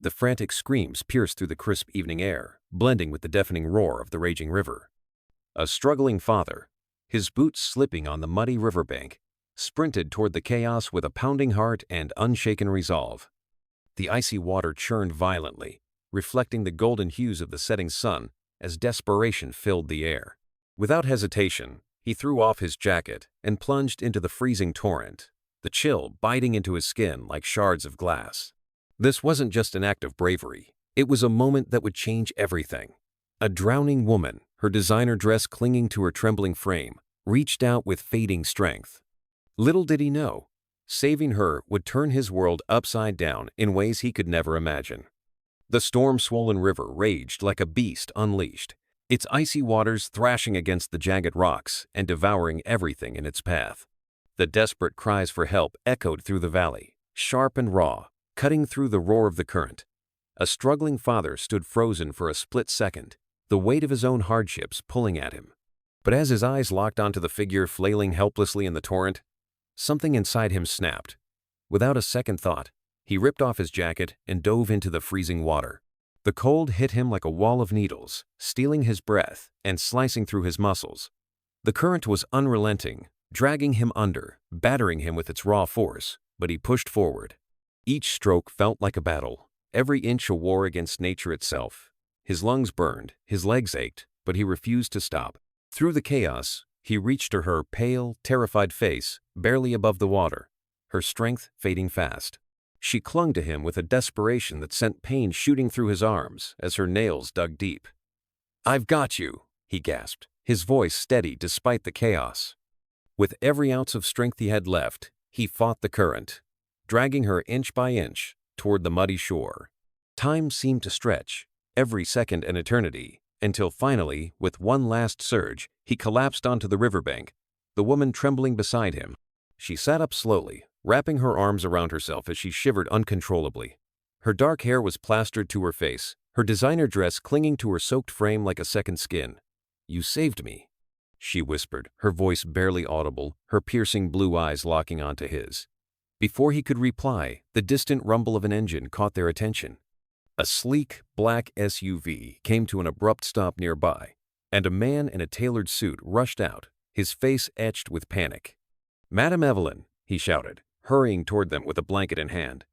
The frantic screams pierced through the crisp evening air, blending with the deafening roar of the raging river. A struggling father, his boots slipping on the muddy riverbank, sprinted toward the chaos with a pounding heart and unshaken resolve. The icy water churned violently, reflecting the golden hues of the setting sun as desperation filled the air. Without hesitation, he threw off his jacket and plunged into the freezing torrent, the chill biting into his skin like shards of glass. This wasn't just an act of bravery. It was a moment that would change everything. A drowning woman, her designer dress clinging to her trembling frame, reached out with fading strength. Little did he know, saving her would turn his world upside down in ways he could never imagine. The storm-swollen river raged like a beast unleashed, its icy waters thrashing against the jagged rocks and devouring everything in its path. The desperate cries for help echoed through the valley, sharp and raw, cutting through the roar of the current. A struggling father stood frozen for a split second, the weight of his own hardships pulling at him. But as his eyes locked onto the figure flailing helplessly in the torrent, something inside him snapped. Without a second thought, he ripped off his jacket and dove into the freezing water. The cold hit him like a wall of needles, stealing his breath and slicing through his muscles. The current was unrelenting, dragging him under, battering him with its raw force, but he pushed forward. Each stroke felt like a battle, every inch a war against nature itself. His lungs burned, his legs ached, but he refused to stop. Through the chaos, he reached her pale, terrified face, barely above the water, her strength fading fast. She clung to him with a desperation that sent pain shooting through his arms as her nails dug deep. "I've got you," he gasped, his voice steady despite the chaos. With every ounce of strength he had left, he fought the current, dragging her inch by inch toward the muddy shore. Time seemed to stretch, every second an eternity, until finally, with one last surge, he collapsed onto the riverbank, the woman trembling beside him. She sat up slowly, wrapping her arms around herself as she shivered uncontrollably. Her dark hair was plastered to her face, her designer dress clinging to her soaked frame like a second skin. "You saved me," she whispered, her voice barely audible, her piercing blue eyes locking onto his. Before he could reply, the distant rumble of an engine caught their attention. A sleek, black SUV came to an abrupt stop nearby, and a man in a tailored suit rushed out, his face etched with panic. "Madam Evelyn," he shouted, hurrying toward them with a blanket in hand.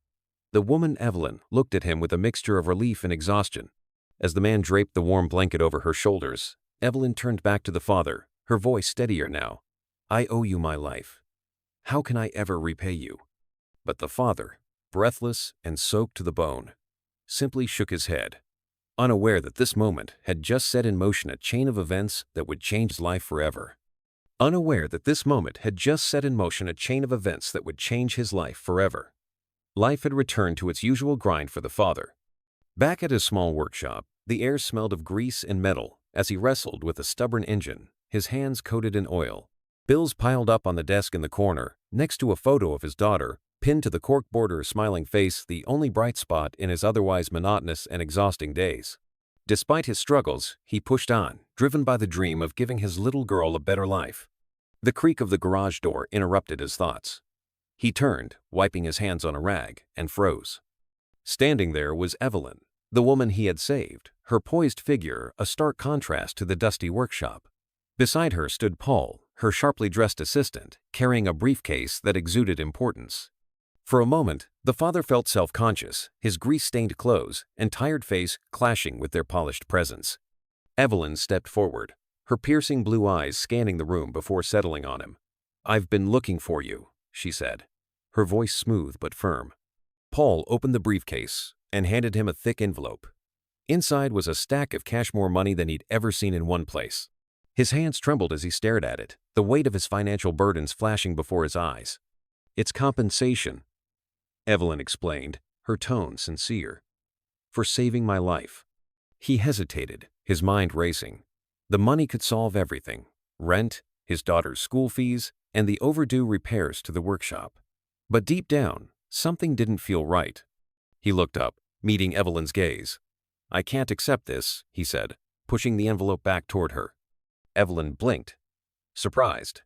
The woman Evelyn looked at him with a mixture of relief and exhaustion. As the man draped the warm blanket over her shoulders, Evelyn turned back to the father, her voice steadier now. "I owe you my life. How can I ever repay you?" But the father, breathless and soaked to the bone, simply shook his head, unaware that this moment had just set in motion a chain of events that would change his life forever. Unaware that this moment had just set in motion a chain of events that would change his life forever. Life had returned to its usual grind for the father. Back at his small workshop, the air smelled of grease and metal as he wrestled with a stubborn engine, his hands coated in oil. Bills piled up on the desk in the corner, next to a photo of his daughter, pinned to the corkboard, her smiling face the only bright spot in his otherwise monotonous and exhausting days. Despite his struggles, he pushed on, driven by the dream of giving his little girl a better life. The creak of the garage door interrupted his thoughts. He turned, wiping his hands on a rag, and froze. Standing there was Evelyn, the woman he had saved, her poised figure a stark contrast to the dusty workshop. Beside her stood Paul, her sharply dressed assistant, carrying a briefcase that exuded importance. For a moment, the father felt self-conscious, his grease-stained clothes and tired face clashing with their polished presence. Evelyn stepped forward, her piercing blue eyes scanning the room before settling on him. "I've been looking for you," she said, her voice smooth but firm. Paul opened the briefcase and handed him a thick envelope. Inside was a stack of cash, more money than he'd ever seen in one place. His hands trembled as he stared at it, the weight of his financial burdens flashing before his eyes. "It's compensation," Evelyn explained, her tone sincere. "For saving my life." He hesitated, his mind racing. The money could solve everything: rent, his daughter's school fees, and the overdue repairs to the workshop. But deep down, something didn't feel right. He looked up, meeting Evelyn's gaze. "I can't accept this," he said, pushing the envelope back toward her. Evelyn blinked, surprised.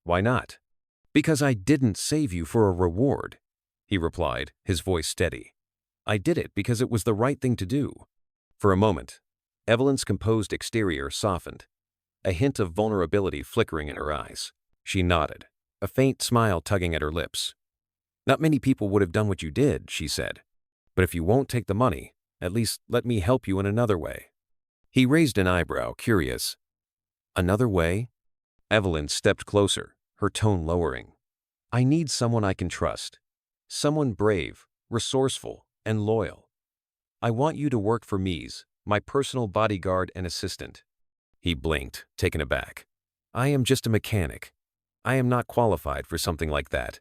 "Why not?" "Because I didn't save you for a reward," he replied, his voice steady. I did it because it was the right thing to do." For a moment, Evelyn's composed exterior softened, a hint of vulnerability flickering in her eyes. She nodded, a faint smile tugging at her lips. "Not many people would have done what you did," she said. "But if you won't take the money, at least let me help you in another way." He raised an eyebrow, curious. "Another way?" Evelyn stepped closer, her tone lowering. "I need someone I can trust. Someone brave, resourceful, and loyal. I want you to work for me, my personal bodyguard and assistant." He blinked, taken aback. "I am just a mechanic. I am not qualified for something like that."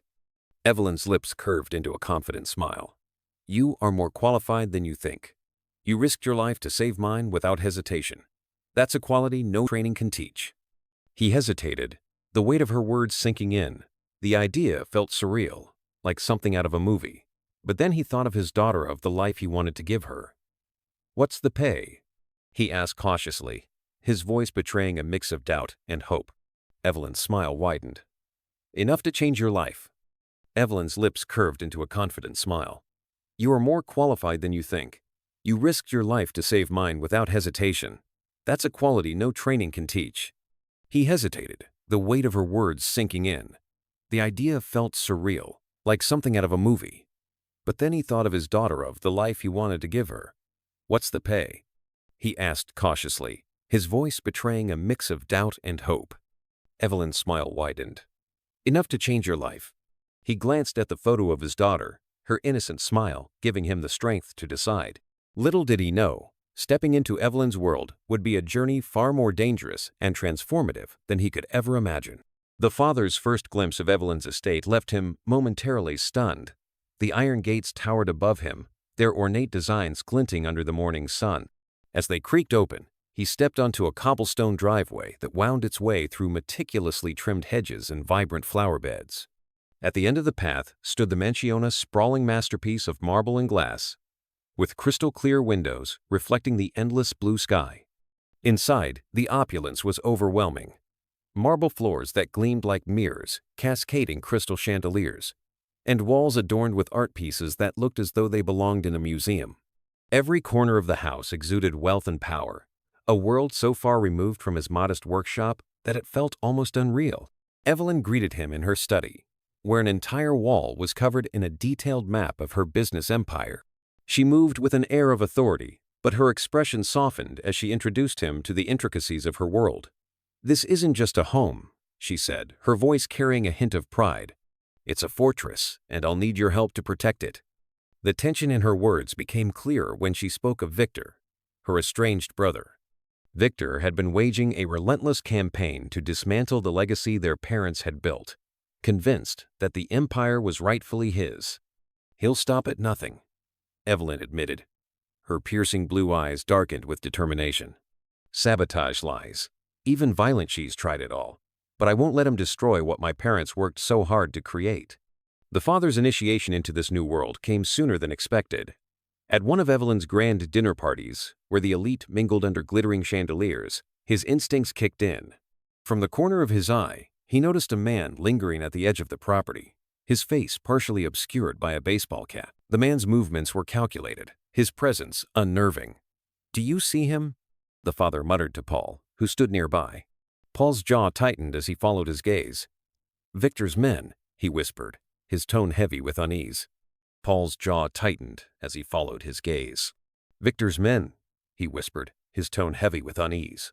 Evelyn's lips curved into a confident smile. "You are more qualified than you think. You risked your life to save mine without hesitation. That's a quality no training can teach." He hesitated, the weight of her words sinking in. The idea felt surreal, like something out of a movie. But then he thought of his daughter, of the life he wanted to give her. "What's the pay?" he asked cautiously, his voice betraying a mix of doubt and hope. Evelyn's smile widened. "Enough to change your life." Evelyn's lips curved into a confident smile. "You are more qualified than you think. You risked your life to save mine without hesitation. That's a quality no training can teach." He hesitated, the weight of her words sinking in. The idea felt surreal, like something out of a movie. But then he thought of his daughter, of the life he wanted to give her. "What's the pay?" he asked cautiously, his voice betraying a mix of doubt and hope. Evelyn's smile widened. "Enough to change your life." He glanced at the photo of his daughter, her innocent smile giving him the strength to decide. Little did he know, stepping into Evelyn's world would be a journey far more dangerous and transformative than he could ever imagine. The father's first glimpse of Evelyn's estate left him momentarily stunned. The iron gates towered above him, their ornate designs glinting under the morning sun. As they creaked open, he stepped onto a cobblestone driveway that wound its way through meticulously trimmed hedges and vibrant flower beds. At the end of the path stood the mansion's sprawling masterpiece of marble and glass, with crystal-clear windows reflecting the endless blue sky. Inside, the opulence was overwhelming. Marble floors that gleamed like mirrors, cascading crystal chandeliers, and walls adorned with art pieces that looked as though they belonged in a museum. Every corner of the house exuded wealth and power, a world so far removed from his modest workshop that it felt almost unreal. Evelyn greeted him in her study, where an entire wall was covered in a detailed map of her business empire. She moved with an air of authority, but her expression softened as she introduced him to the intricacies of her world. "This isn't just a home," she said, her voice carrying a hint of pride. "It's a fortress, and I'll need your help to protect it." The tension in her words became clearer when she spoke of Victor, her estranged brother. Victor had been waging a relentless campaign to dismantle the legacy their parents had built, convinced that the empire was rightfully his. "He'll stop at nothing," Evelyn admitted. Her piercing blue eyes darkened with determination. "Sabotage lies. Even violent, she's tried it all. But I won't let him destroy what my parents worked so hard to create." The father's initiation into this new world came sooner than expected. At one of Evelyn's grand dinner parties, where the elite mingled under glittering chandeliers, his instincts kicked in. From the corner of his eye, he noticed a man lingering at the edge of the property, his face partially obscured by a baseball cap. The man's movements were calculated, his presence unnerving. "Do you see him?" the father muttered to Paul, who stood nearby. Paul's jaw tightened as he followed his gaze. "Victor's men," he whispered, his tone heavy with unease. Paul's jaw tightened as he followed his gaze. "Victor's men," he whispered, his tone heavy with unease.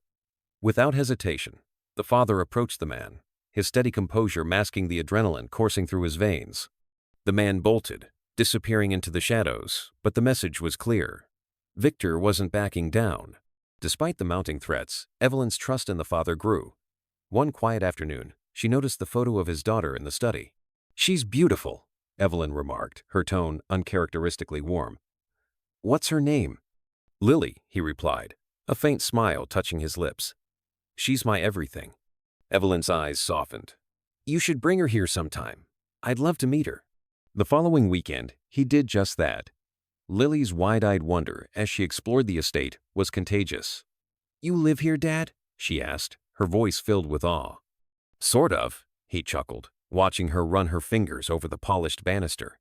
Without hesitation, the father approached the man, his steady composure masking the adrenaline coursing through his veins. The man bolted, disappearing into the shadows, but the message was clear. Victor wasn't backing down. Despite the mounting threats, Evelyn's trust in the father grew. One quiet afternoon, she noticed the photo of his daughter in the study. "She's beautiful," Evelyn remarked, her tone uncharacteristically warm. "What's her name?" "Lily," he replied, a faint smile touching his lips. "She's my everything." Evelyn's eyes softened. "You should bring her here sometime. I'd love to meet her." The following weekend, he did just that. Lily's wide-eyed wonder as she explored the estate was contagious. "You live here, Dad?" she asked, her voice filled with awe. "Sort of," he chuckled, watching her run her fingers over the polished banister.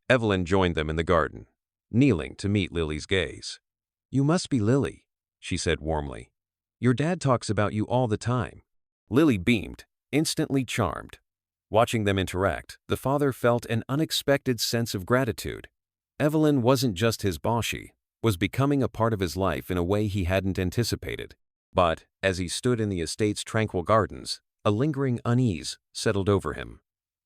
Evelyn joined them in the garden. kneeling to meet Lily's gaze. "You must be Lily," she said warmly. "Your dad talks about you all the time." Lily beamed, instantly charmed. Watching them interact, the father felt an unexpected sense of gratitude. Evelyn wasn't just his boss, she was becoming a part of his life in a way he hadn't anticipated. But, as he stood in the estate's tranquil gardens, a lingering unease settled over him.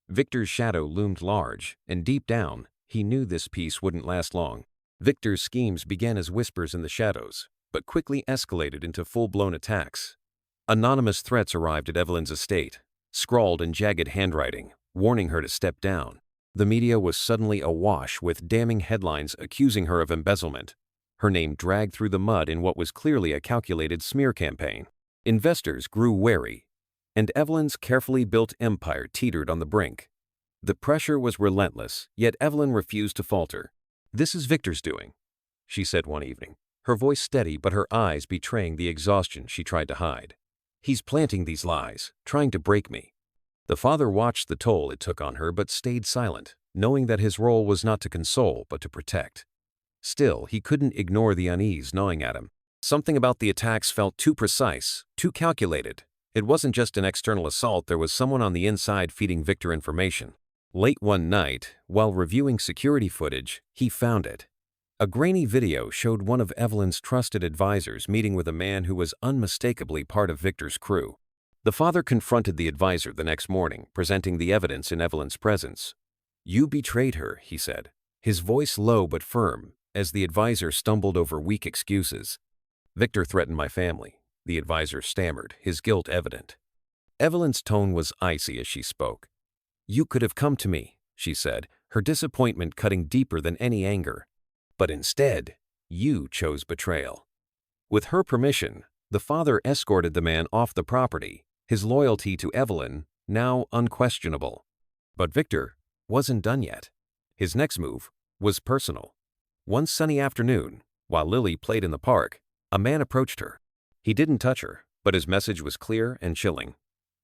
Victor's shadow loomed large, and deep down, he knew this peace wouldn't last long. Victor's schemes began as whispers in the shadows, but quickly escalated into full-blown attacks. Anonymous threats arrived at Evelyn's estate, scrawled in jagged handwriting, warning her to step down. The media was suddenly awash with damning headlines accusing her of embezzlement. Her name dragged through the mud in what was clearly a calculated smear campaign. Investors grew wary, and Evelyn's carefully built empire teetered on the brink. The pressure was relentless, yet Evelyn refused to falter. "This is Victor's doing," she said one evening, her voice steady but her eyes betraying the exhaustion she tried to hide. "He's planting these lies, trying to break me." The father watched the toll it took on her but stayed silent, knowing that his role was not to console but to protect. Still, he couldn't ignore the unease gnawing at him. Something about the attacks felt too precise, too calculated. It wasn't just an external assault, there was someone on the inside feeding Victor information. Late one night, while reviewing security footage, he found it. A grainy video showed one of Evelyn's trusted advisors meeting with a man who was unmistakably part of Victor's crew. The father confronted the advisor the next morning, presenting the evidence in Evelyn's presence. "You betrayed her," he said, his voice low but firm, as the advisor stumbled over weak excuses. "Victor threatened my family," the advisor stammered, his guilt evident. Evelyn's tone was icy as she spoke. "You could have come to me," she said, her disappointment cutting deeper than any anger. "But instead, you chose betrayal." With her permission, the father escorted the man off the property, his loyalty to Evelyn now unquestionable. But Victor wasn't done yet. His next move was personal. One sunny afternoon, while Lily played in the park, a man approached her. He didn't touch her, but his message was clear and chilling.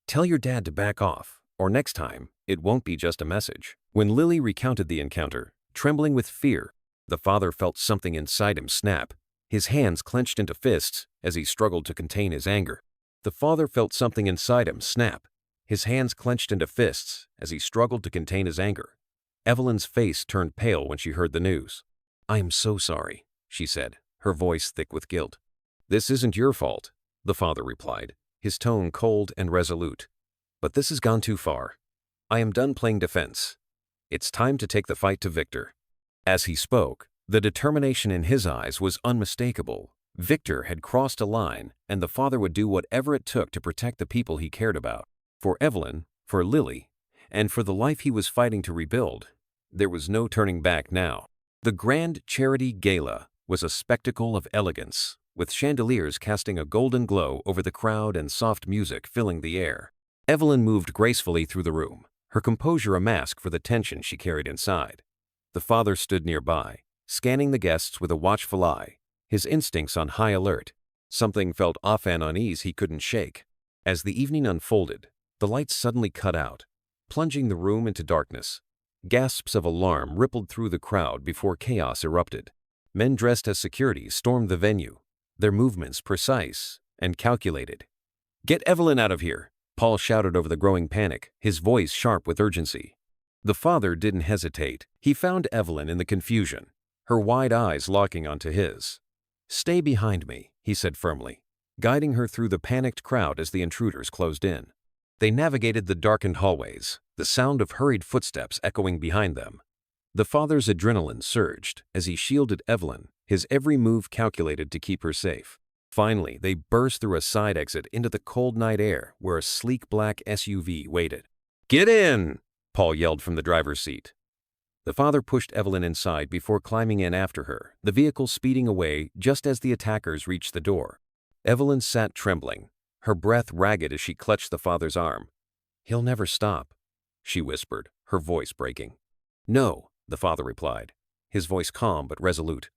"Tell your dad to back off, or next time, it won't be just a message." When Lily recounted the encounter, trembling with fear, the father felt something inside him snap. His hands clenched into fists as he struggled to contain his anger. The father felt something inside him snap. His hands clenched into fists as he struggled to contain his anger. Evelyn's face turned pale when she heard the news. "I am so sorry," she said, her voice thick with guilt. "This isn't your fault," the father replied, his tone cold and resolute. "But this has gone too far. I am done playing defense. It's time to take the fight to Victor." As he spoke, the determination in his eyes was unmistakable. Victor had crossed a line, and the father would do whatever it took to protect the people he cared about. For Evelyn, for Lily, and for the life he was fighting to rebuild, there was no turning back now. The grand charity gala was a spectacle of elegance, with chandeliers casting a golden glow over the crowd and soft music filling the air. Evelyn moved gracefully through the room, her composure a mask for the tension she carried inside. The father stood nearby, scanning the guests with a watchful eye, his instincts on high alert. Something felt off and unease he couldn't shake. As the evening unfolded, the lights suddenly cut out, plunging the room into darkness. Gasps of alarm rippled through the crowd before chaos erupted. Men dressed as security stormed the venue, their movements precise and calculated. "Get Evelyn out of here," Paul shouted over the growing panic, his voice sharp with urgency. The father didn't hesitate. He found Evelyn in the confusion, her wide eyes locking onto his. "Stay behind me," he said firmly, guiding her through the panicked crowd as the intruders closed in. They navigated the darkened hallways, the sound of hurried footsteps echoing behind them. The father's adrenaline surged as he shielded Evelyn, his every move calculated to keep her safe. Finally, they burst through a side exit into the cold night air where a sleek black SUV waited. "Get in!" Paul yelled from the driver's seat. The father pushed Evelyn inside before climbing in after her, the vehicle speeding away just as the attackers reached the door. Evelyn sat trembling, her breath ragged as she clutched the father's arm. "He'll never stop," she whispered, her voice breaking. "No," the father replied, his voice calm but resolute.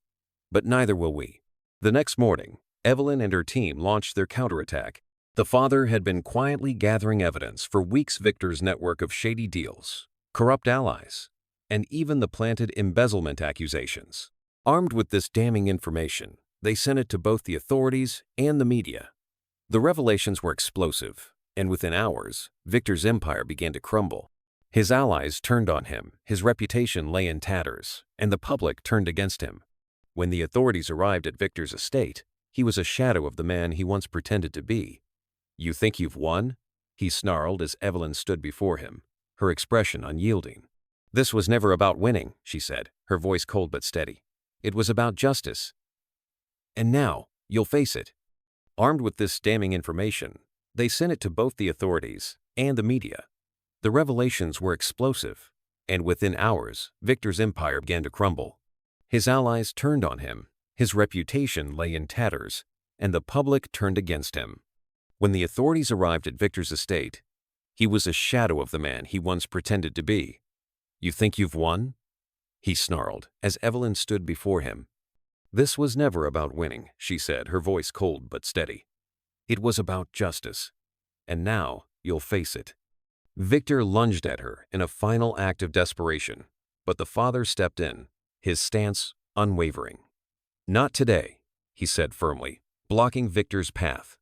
"But neither will we." The next morning, Evelyn and her team launched their counterattack. The father had been quietly gathering evidence for weeks. Victor's network of shady deals, corrupt allies, and even the planted embezzlement accusations. Armed with this damning information, they sent it to both the authorities and the media. The revelations were explosive, and within hours, Victor's empire began to crumble. His allies turned on him, his reputation lay in tatters, and the public turned against him. When the authorities arrived at Victor's estate, he was a shadow of the man he once pretended to be. "You think you've won?" he snarled as Evelyn stood before him, her expression unyielding. "This was never about winning," she said, her voice cold but steady. "It was about justice. And now, you'll face it." Armed with this damning information, they sent it to both the authorities and the media. The revelations were explosive, and within hours, Victor's empire began to crumble. His allies turned on him, his reputation lay in tatters, and the public turned against him. When the authorities arrived at Victor's estate, he was a shadow of the man he once pretended to be. "You think you've won?" he snarled as Evelyn stood before him. "This was never about winning," she said, her voice cold but steady. "It was about justice. And now, you'll face it." Victor lunged at her in a final act of desperation, but the father stepped in, his stance unwavering. "Not today," he said firmly, blocking Victor's path.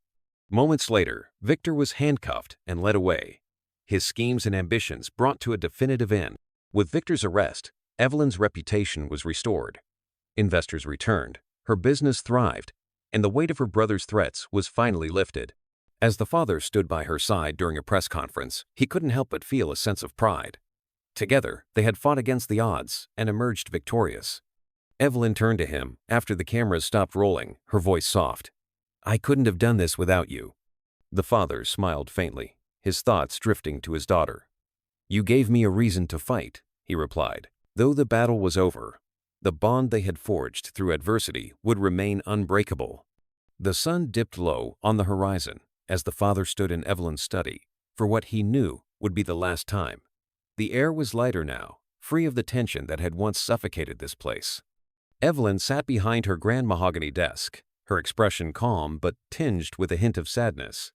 Moments later, Victor was handcuffed and led away, his schemes and ambitions brought to a definitive end. With Victor's arrest, Evelyn's reputation was restored. Investors returned, her business thrived, and the weight of her brother's threats was finally lifted. As the father stood by her side during a press conference, he couldn't help but feel a sense of pride. Together, they had fought against the odds and emerged victorious. Evelyn turned to him after the cameras stopped rolling, her voice soft. "I couldn't have done this without you." The father smiled faintly, his thoughts drifting to his daughter. "You gave me a reason to fight," he replied. Though the battle was over, the bond they had forged through adversity would remain unbreakable. The sun dipped low on the horizon as the father stood in Evelyn's study for what he knew would be the last time. The air was lighter now, free of the tension that had once suffocated this place. Evelyn sat behind her grand mahogany desk, her expression calm but tinged with a hint of sadness.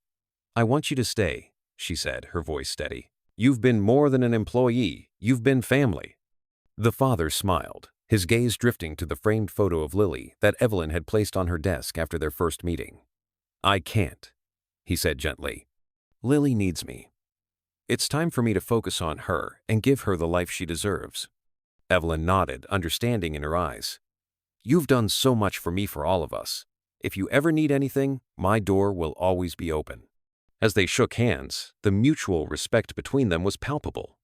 "I want you to stay," she said, her voice steady. "You've been more than an employee, you've been family." The father smiled, his gaze drifting to the framed photo of Lily that Evelyn had placed on her desk after their first meeting. "I can't," he said gently. "Lily needs me. It's time for me to focus on her and give her the life she deserves." Evelyn nodded, understanding in her eyes. "You've done so much for me, for all of us. If you ever need anything, my door will always be open." As they shook hands, the mutual respect between them was palpable.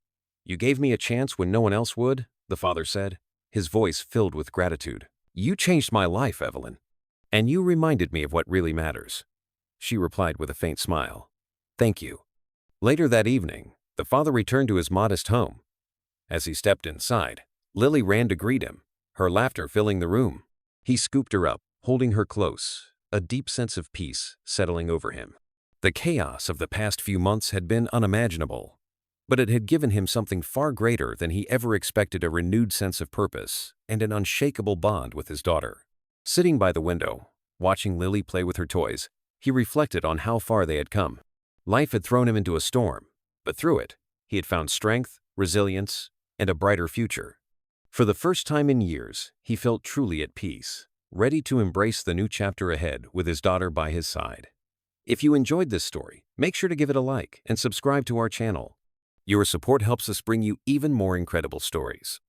"You gave me a chance when no one else would," the father said, his voice filled with gratitude. "You changed my life, Evelyn. And you reminded me of what really matters." She replied with a faint smile. "Thank you." Later that evening, the father returned to his modest home. As he stepped inside, Lily ran to greet him, her laughter filling the room. He scooped her up, holding her close, a deep sense of peace settling over him. The chaos of the past few months had been unimaginable, but it had given him something far greater than he ever expected: a renewed sense of purpose and an unshakable bond with his daughter. Sitting by the window, watching Lily play with her toys, he reflected on how far they had come. Life had thrown him into a storm, but through it, he had found strength, resilience, and a brighter future. For the first time in years, he felt truly at peace, ready to embrace the new chapter ahead with his daughter by his side. If you enjoyed this story, make sure to give it a like and subscribe to our channel. Your support helps us bring you even more incredible stories.